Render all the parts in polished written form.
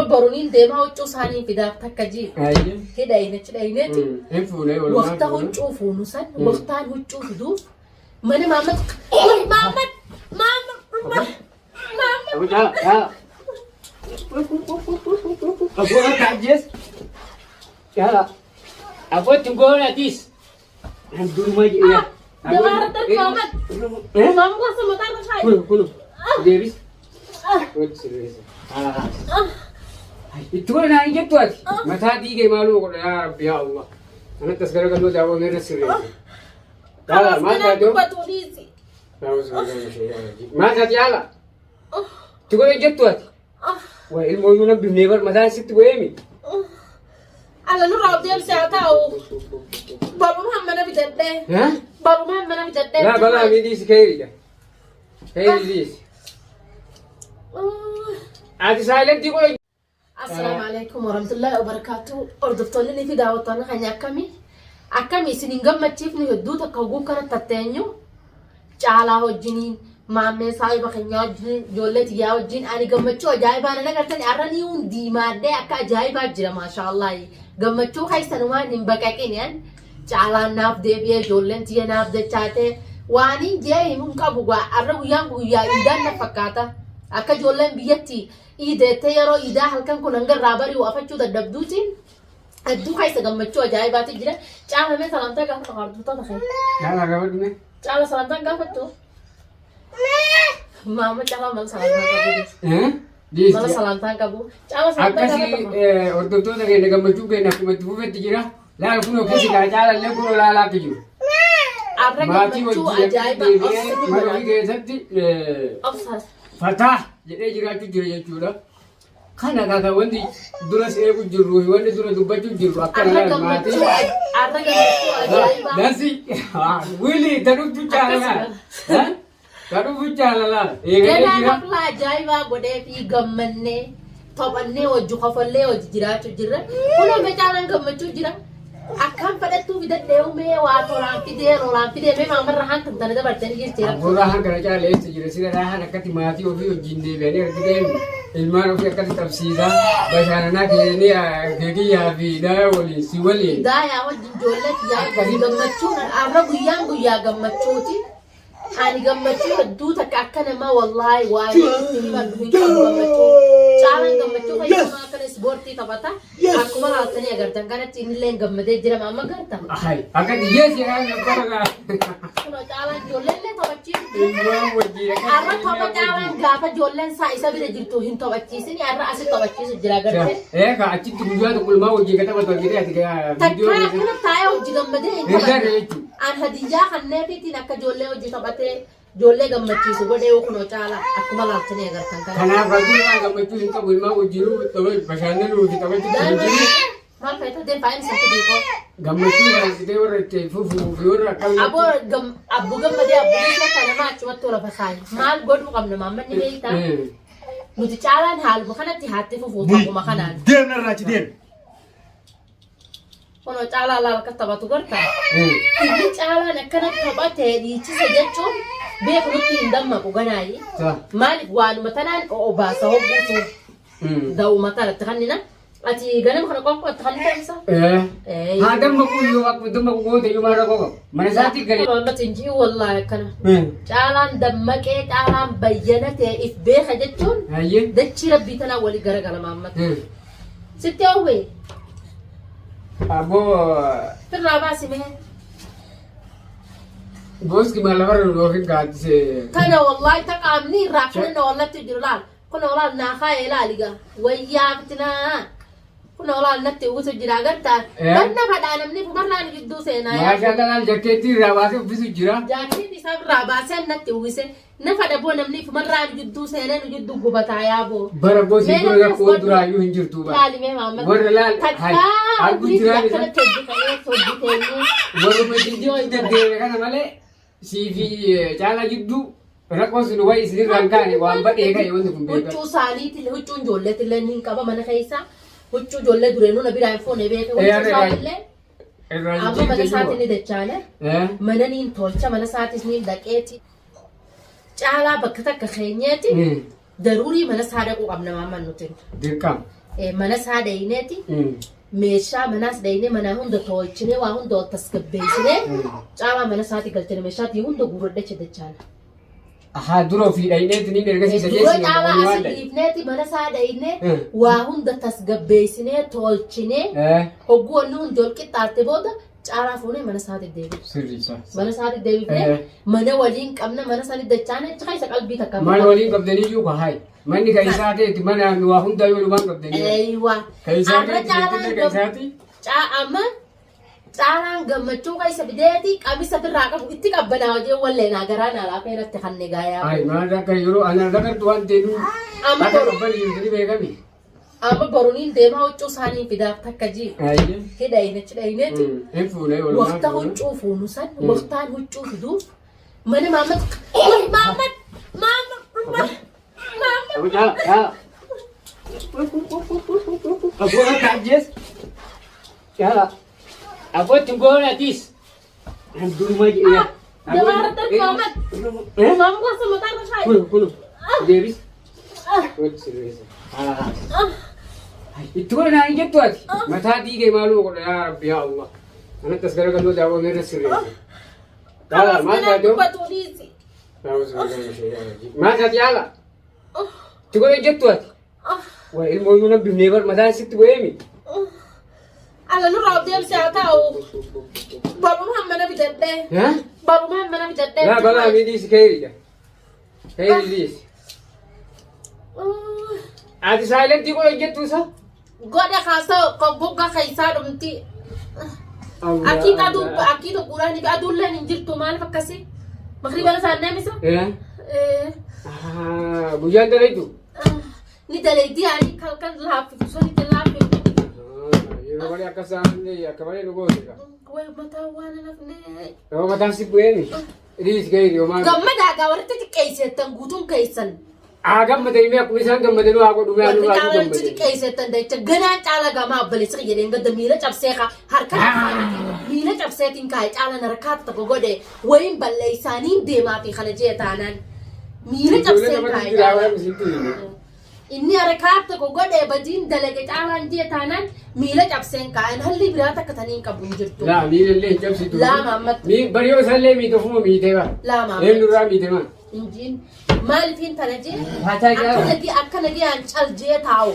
برونين ديما وجو ساني في دار تكجي كده ينتي وقتها وجو فونسان وقتها وجو فدوس من مامت أبوها تعجز يلا أبوها تقول أديس عندهم ما يجي دمارة مامت مامت قسم مطار شاي كله ديريس تقول أنا جبت وقت متى تيجي مالو يا رب يا الله أنا تذكر قالوا جابوا من السرير خلاص ما أنا تدو بتونيزي ما تجي يلا تقول جبت وقت والمهم بنيبر متى ست ويمي على نور عبد ساعتها بابا محمد بجدة ها بابا محمد بجدة لا بلا ميديس كيريا كيريس عادي سايلنت تقول السلام عليكم ورحمة الله وبركاته أردفتوا لي في دعوتنا خنيا أكمي سنين قمة تشوفني هدوء تكوجو كانت تتنيو جعلا هجنين مامي صاحب خنيا هجنين جولت يا هجين أنا قمة شو جايبة أنا قلتني أراني وندي ما ده أكا جايبة جرا ما شاء الله قمة شو هاي سنوان نبكاكين يعني جعلا ناف ده بيه جولت يا ناف ده شاته واني جاي ممكن بقى أرو يا إذا نفكاته أكا جولن بيتي إذا تيارو إذا هل كان كنا نقدر رابري وأفتشوا الدبدوتين الدو هاي سجمتشوا جايبات جرا تعال من سلامتك قاعد تقارب تطخن لا قبل تعال سلامتك قاعد تطو ماما تعال من سلامتك ها دي من سلامتك أبو تعال سلامتك أكاسي أردتو ده كنا قمتشوا كنا كمتوا في تجرا لا كنا كذي كاجال لا كنا لا تجوا ما تجوا جايبات ما تيجي سبتي أفسد فتح jadi jira jira jura kana kaka wandi dura se ku jiru wandi dura dubatu jiru akara mati arra gammachu dasi wili taru tu chala ha taru tu chala la ega jira la jaiba gode fi gammanne tobanne wajju khafalle wajju jiratu jira kuno me chala gammachu jira akan fadatu bidadeu me wa toran fide me mamar rahan tantane da bartani jira rahan kana chala le jira sira rahan akati mati ofi jinde bene giden ilmano fi akati tafsida basharana kene gegi ya fi da wali si wali da ya wajin jolet ya gammachu arra guya gammachuti ani gammachu du takakkana ma wallahi wa ni ba du gammachu chala gammachu kai ma kana sporti tabata akuma hatani agar tangana tinlen gammade jira mama garta hai akati yes ya ngora kuno chala jolle tabachi ilma waji arra tabata gafa jollen sa isa bi jirtu hin tabachi sini arra asi tabachi jira garte ka achi tujuan to kulma waji kata bato gire atiga video takana tayo waji gammade an hadiya khanne fi tinaka jolle waji tabate jolle gammachi su gode wo kuno chala akuma latane agar tangana kana bagi ma gammachi inta kulma wajiru to bashane lu fi tabachi mal faita den faim sa di ko gammachi ma de worte fufu fiora kal abo abu gammade abu sa kana ma chuma to la fasai mal godu kamna mamma ni meita muti chala hal bu kana ti hatti fufu ko makanan den na rachi den kono chala la ka tabatu garta ni chala na kana tabate di ci se jeccho be ko ti ndamma ko ganayi malik wanu matanan o ba sa hobutu daw matala takannina ati ganam kana ko takannina sa hadam makullu waqt dum ko de yumara ko manasati gale والله تنجي والله كنا تعالان دمك تعالان بينت اف بي خجتون هي دتشي ربي تناولي غرغل محمد ستي اوي abo في الرابع سمه bos ki malabar lo fi gat se كان والله تقامني رافنا والله تجرلال كنا والله ناخا الى ليغا ويابتنا كنا والله نتي وسجرا غرتا بنا فدانا مني فمرنا نجدو سينا ma sha Allah jaketi rawase bisu jira جاكي ساب رابع سن نتي وسه نفدا بو نمني فمرنا نجدو سينا نجدو غبتا يابو bara bos ko ya ko dura yu hinjirtu ba لالي مي محمد bor lal hay agu jira ni bor me jinjo ide de kana male CV chala jiddu rakos no wai sir rankani wa ambade ga yewon kumbe huccu saliti le huccu jollete le nin kaba mana kaysa huccu jolle durenu na bira iPhone be ko huccu salile amma mana saati ni dechane mana nin tolcha mana saati ni daqeti chala bakata ka khenyati daruri mana sada ko amna mamma nutin dirkam manas haa dhayineeti meeshaa manas dhayinee manaa hunda tolchinee waa hunda ol tasgabbeessinee caalaa manas haati galchine meeshaatii hunda guurradhacha dachaana. Ahaa duroo fi dhayineeti ni ergasiisa Dura caalaa asii dhiifneeti manas haa dhayinee waa hunda tasgabbeessinee tolchinee hogguu wanni hundi ol qixxaatte booda caalaa fuunee manas haati deebi'u. Sirriisa. Manas haati deebifnee mana waliin qabna manas haati dachaana jecha isa qalbii takka. Mana waliin qabdanii iyyuu kahaay. Manni kan isaa ta'etti mana waa hunda yoo lumaan qabdanii. Eeywa. Kan isaa ta'etti kan isaati. Amma caalaan gammachuu kan isa fideeti qabisa birraa qabu itti qabbanaa hojii wallee naa garaa naa laafee irratti kan negaayaa. Ayi maal akka yeroo ana dhagartu waan ta'eef akka qabban jirtanii beekami. Amma boruniin deemaa huccuu isaanii fidaaf takka jii. Hidhayineeti. Hin fuunee walumaa. Waqtaa huccuu fuunu san waqtaan huccuu fiduuf mana maamad. Abu'aa kaajjes. Yaa. Abu'atti goonatis. Handurma jedhee. Dabaara darbi maamad. Maamad gosa mataa irra shaayi. Kunu. Deebis. Itti godhanaa hin jettu ati. Mataa diigee maaluu godha yaa Rabbi yaa Allah. Anatti as garagaluu daawwamee irra sirreessa. Yaala maal taatoo? Maal taati yaala? Itti godhan jettu ati. Waa ilmoo iyyuu nan bifnee bar mataan sitti bu'eemi. Ala nurraa of deemsee haa taa'u. Barumaan mana bitadhee. Barumaan mana bitadhee. Yaa balaa miidhiisi keeriidha. Keeri dhiisi. Ati saayilentii godhan jettu isa? Godha kaasoo gogga keessaa dhumti. Akii dhuguudhaan aduulleen hin jirtu maaliif akkasii? Makri bala isaan deemisa? Guyyaan dalaytu? Ni dalaydii ani kan laaffisu sun itti laaffisu. Yeroo malee akka malee nu goote. Wayi mataa waan nafnee. Yoo mataan si bu'eemi? Dhiisi keeri yoo maal? Gammadaa walitti xiqqeesseettan guutuun keessan. Gammadanii mee akkuma isaan gammadanuu haa godhu mee haa gammadanii. Xiqqeesseettan dacha ganaan caalaa gamaa obboleessa jedheen gadda miila cabsee harka miila cabseetiin kaa'e caalaan harkaatti tokko godhe wayiin balleessaaniin deemaa fi kana jee taanaan miila cabsee kaa'e. Inni harkaatti tokko godhe badiin dalage caalaan jee taanaan miila cabseen kaa'an halli biraa takka taniin qabu hin jirtu. Laa miila illee hin cabsitu. Laama ammatti. Bariyoo isaallee miidhaguma miitee bara. Laama ammatti. Eenyurraa miite maa? Injiin maaliifin tana jee? Akka nagiyaan cal jee taa'u.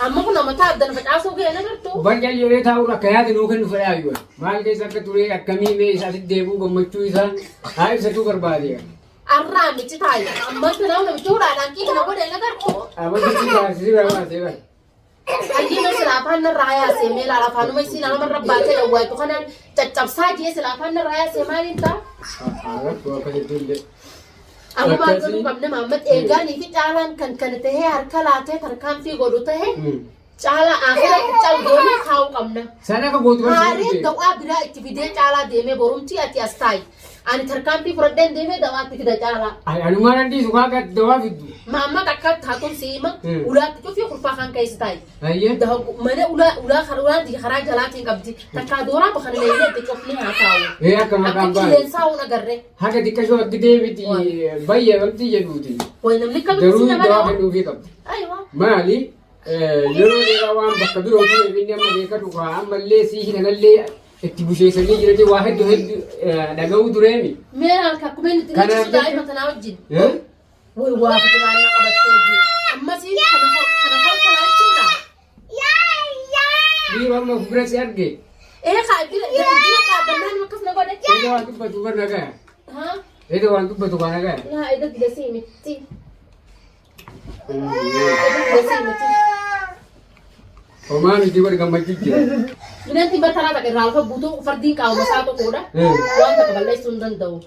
Amma kun mataa addan facaasuu ga'e nagartu. Barjaa yeroo taa'uun akka yaada nuu kennu fedhaa yoo maal keessa akka ture akkamii mee isaatti deebuu gammachuu isaa haa ibsatuu barbaade. Arraa michi taayi amma kana namichi huraadhaan kiikana godhe nagartu. Abaddi taasisii barbaasee bara. Ayyina silaafaan narraa yaasee mee laalafaanuma isiin alamarra baatee dhawwaayitu kanaan caccabsaa jee silaafaan narraa yaasee maaliin ta'a? Amma maal qabne Maamad eegaanii fi caalaan kan tahee harka laatee tarkaanfii godhu tahee caalaa akhiratti calgoonee kaa'uu qabna. Sana akka gootu kan haaree dawaa biraa itti fidee caalaa deemee borumtii ati as taayi. Ani tarkaanfii fudhadheen deemee dawaa itti fida caalaa. Anumaan handiisu kaa dawaa fiddu. Maamad akka taatuun siima ulaatti cufii kurfaa kan keessa taayi. Mana ulaa karaa jalaatiin qabdi. Takkaa dooraa bakka leeyyaa itti cufnee haa taa'u. Akka maqaan baay'ee. Akka qilleensaa uun agarree. Haga xiqqashoo akka deebiti baay'ee wanti jedhuuti. Wayi namni kam garuu dawaa kennuufii qabdi. Maali? Yeroo dheeraa waan bakka biroo ture inni amma beekatu kaa ammallee sii hinallee itti busheessanii jiranii waa hedduu dhaga'uu tureemi. Mee harka akkuma inni itti naqsu daa'ima kanaa wajjin. Wayi waa fitilaannaa qabattee jiru. Ammasii kana horkalaa jechuudha. Bii amma bira si arge. Kaa jira dhaabbannaan akkas na godhe. Eeda waan dubbatu kan nagaya. Eeda waan dubbatu kan nagaya. Eeda digasii miti. Homaa miti wal gammachuu jira. Bineensi bataraa takka irraa alfa buutuu fardiin qaawuma isaa tokkodha. Waan takka balleessuu hin danda'u.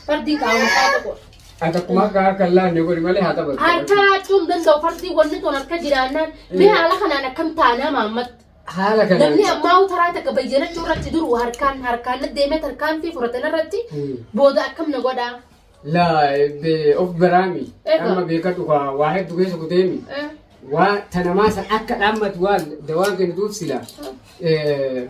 Fardiin qaawuma isaa tokkodha. Ati akkuma akka harka laanne godhi malee haa taphatu. Harka laachuu hin danda'u fardii wanni kun harka jiraannaan mee haala kanaan akkam taanaa Maamad. Haala kanaan. Namni ammaa taraa takka bayyanachuu irratti duru harkaan deemee tarkaanfii fudhatan irratti booda akkam na godhaa. Laa of biraami. Amma beekatu waa hedduu keessa kuteemi. Waa tanamaa san akka dhaammatu waan dawaan kennituuf sila.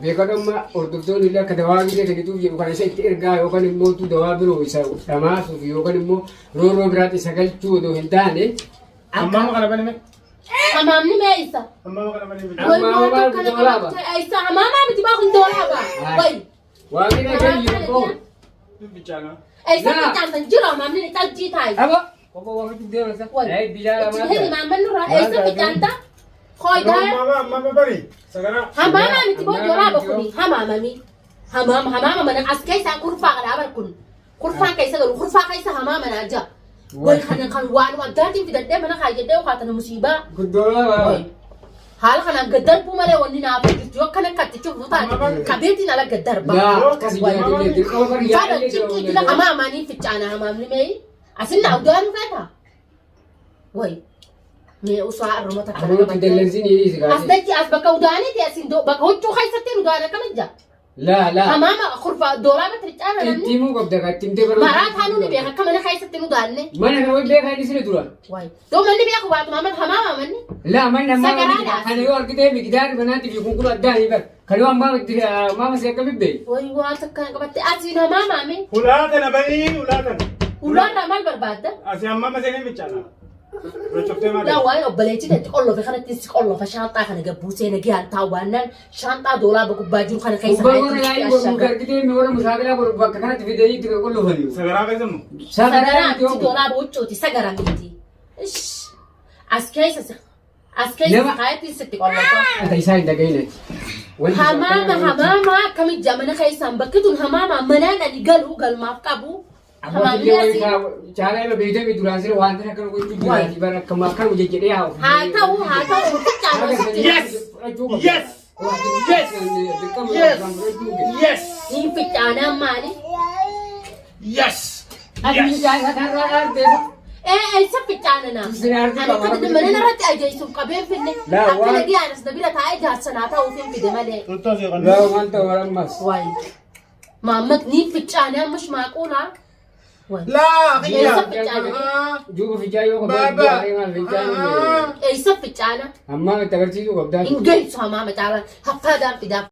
Beekatu amma hordoftoonni illee akka dawaa biyya kennituuf jedhu kan isa itti ergaa yookaan immoo dawaa biroo isa dhamaasuuf yookaan immoo rooroo biraatti isa galchuu odoo hin taane. Ammaa kana baname. حمامني ما إيسا Amma maka naman yung وي أما ما ما تكنا بدولابا. كنا إيسا حماما بتباخن دولابا وي وامين كان يقول bichana. إيسا لا. بتاعن تنجرا حمامني تاجي تاي أبا بابا واحد يدير لك وي هاي بيجا هني ما من نورا إيسا بتاعن تا خوي دا Mama bari. Sagara. حماما بتباخن دولابا كوني حماما مي حماما من أسكاي سا كرفا غلابا كون كرفا كيسا غلو كرفا كيسا حماما ناجا وي خنا كان وان وقتي في دده من خاي جده وخاتنا مصيبة كدولا حال خنا قدر بومالي وني نافع جو كنا كاتشوف نطا كبيرتي نالا قدر با لا كسي جاي دي كوفر يا فانا تشكي كده حماما ني فتانا حمام لي مي اسنا ودان فتا وي مي وصا الرمتا أبو تدلنسين يدي سكاسي أصدقي أسبك وداني دي أسين دو بك هو خايستي ودانا كمان جا لا حماما خرفة دورا بترجعنا نمني تيمو قبضك تيمتي برو مرات هانوني بيها كمان خايستي وداني من أنا وين بيك هاي نسيت دوران واي دو مني بيها بعد ما من حماما مني لا من ما سكرانة. أنا يور كده مقدار بناتي بيكون كل أداني بس كانوا ما مسك بيبدي واي واتك كان قبت أسين حماما مي Ulatan na bari, ulatan. ولان رمال بربادة Asi amma masaya bichana. Rochokte ma. لا واي أبليتي ده تقول له في خانة تقول له في شنطة خانة جبوسي نجي عن تاوانا شنطة دولار بكوباجو خانة كيسة وبقول لا يقول كده مورا مسافر أقول بكرة في داي تقول له هنيو Sagara kayo mo. سجرا تي دولار بوتشوتي سجرا ميتي إيش أسكيس لما- خايتي ستي قول له أنت يساعد دقيقة حماما كم الجمنة خيسان بكتون حماما منانا اللي قال ما فكابو حمام لياسي cara lo beda mi durasi lo wanti kan ko tuju Why? di bara kama kan uje jede ya هاتو تكالو ستي Yes. Yes. Yes. Yes. ينفت أنا مالي Yes. Yes. إيه سفت أنا أنا كده من أنا رحت أجي سوق قبيل في النت لا، أكل واي. دي أنا سنبيلة تاجي هالسنة وفين في دمالي Tutos yung لا وانت ولا مس واي ما نيفت أنا مش معقولة واي La, إيه kaya. سفت أنا جو في جاي ko Baba. ba fi jay إيه سفت أنا amma tagarti ko gabda إنجلس هما متعرف هفادر في دم